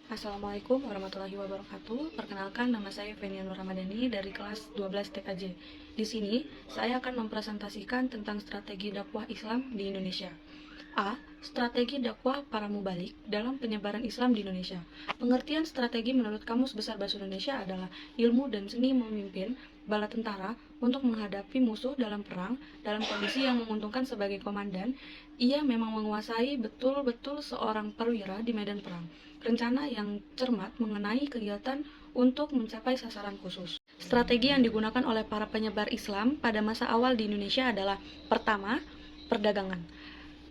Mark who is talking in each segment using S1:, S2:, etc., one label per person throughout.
S1: Assalamualaikum warahmatullahi wabarakatuh. Perkenalkan, nama saya Fenia Nur Ramadhani dari kelas 12 TKJ. Di sini, saya akan mempresentasikan tentang strategi dakwah Islam di Indonesia. A. Strategi dakwah para mubalik dalam penyebaran Islam di Indonesia. Pengertian strategi menurut Kamus Besar Bahasa Indonesia adalah ilmu dan seni memimpin bala tentara untuk menghadapi musuh dalam perang dalam kondisi yang menguntungkan sebagai komandan. Ia memang menguasai betul-betul seorang perwira di medan perang. Rencana yang cermat mengenai kegiatan untuk mencapai sasaran khusus. Strategi yang digunakan oleh para penyebar Islam pada masa awal di Indonesia adalah: pertama, perdagangan.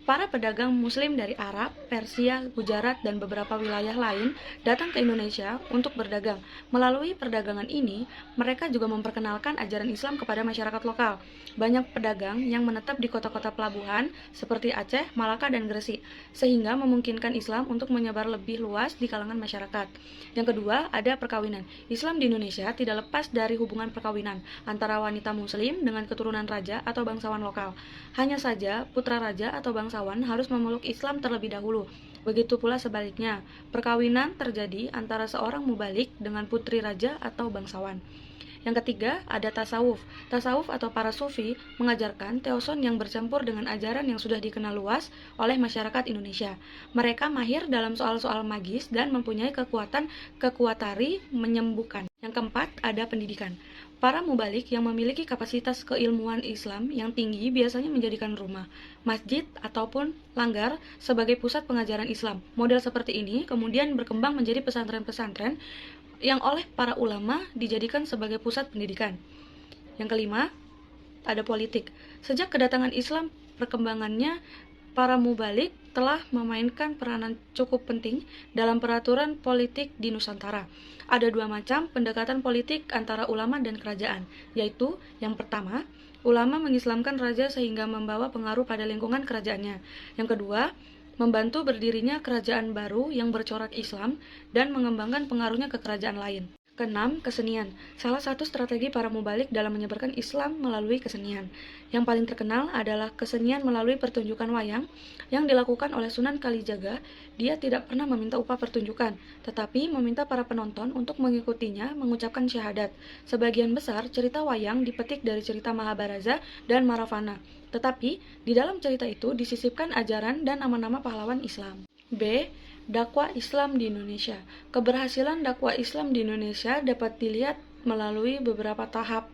S1: Para pedagang Muslim dari Arab, Persia, Gujarat, dan beberapa wilayah lain datang ke Indonesia untuk berdagang. Melalui perdagangan ini, mereka juga memperkenalkan ajaran Islam kepada masyarakat lokal. Banyak pedagang yang menetap di kota-kota pelabuhan seperti Aceh, Malaka, dan Gresik, sehingga memungkinkan Islam untuk menyebar lebih luas di kalangan masyarakat. Yang kedua, ada perkawinan. Islam di Indonesia tidak lepas dari hubungan perkawinan antara wanita Muslim dengan keturunan raja atau bangsawan lokal. Hanya saja, putra raja atau bangsawan harus memeluk Islam terlebih dahulu. Begitu pula sebaliknya, perkawinan terjadi antara seorang mubalik dengan putri raja atau bangsawan. Yang ketiga, ada tasawuf. Tasawuf atau para sufi mengajarkan teoson yang bercampur dengan ajaran yang sudah dikenal luas oleh masyarakat Indonesia. Mereka mahir dalam soal-soal magis dan mempunyai kekuatan kekuatari menyembuhkan. Yang keempat, ada pendidikan. Para mubalik yang memiliki kapasitas keilmuan Islam yang tinggi biasanya menjadikan rumah, masjid, ataupun langgar sebagai pusat pengajaran Islam. Model seperti ini kemudian berkembang menjadi pesantren-pesantren yang oleh para ulama dijadikan sebagai pusat pendidikan. Yang kelima, ada politik. Sejak kedatangan Islam, perkembangannya, para mubalik telah memainkan peranan cukup penting dalam peraturan politik di Nusantara. Ada dua macam pendekatan politik antara ulama dan kerajaan, yaitu yang pertama, ulama mengislamkan raja sehingga membawa pengaruh pada lingkungan kerajaannya. Yang kedua, membantu berdirinya kerajaan baru yang bercorak Islam dan mengembangkan pengaruhnya ke kerajaan lain. Keenam, kesenian. Salah satu strategi para mubalik dalam menyebarkan Islam melalui kesenian. Yang paling terkenal adalah kesenian melalui pertunjukan wayang yang dilakukan oleh Sunan Kalijaga. Dia tidak pernah meminta upah pertunjukan, tetapi meminta para penonton untuk mengikutinya mengucapkan syahadat. Sebagian besar cerita wayang dipetik dari cerita Mahabharata dan Maravana, tetapi di dalam cerita itu disisipkan ajaran dan nama-nama pahlawan Islam. B. Dakwah Islam di Indonesia. Keberhasilan dakwah Islam di Indonesia dapat dilihat melalui beberapa tahap,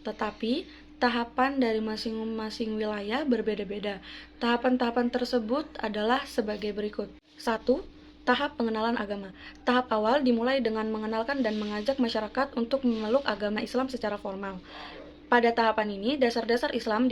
S1: tetapi tahapan dari masing-masing wilayah berbeda-beda. Tahapan-tahapan tersebut adalah sebagai berikut. 1. Tahap pengenalan agama. Tahap awal dimulai dengan mengenalkan dan mengajak masyarakat untuk memeluk agama Islam secara formal. Pada tahapan ini, dasar-dasar Islam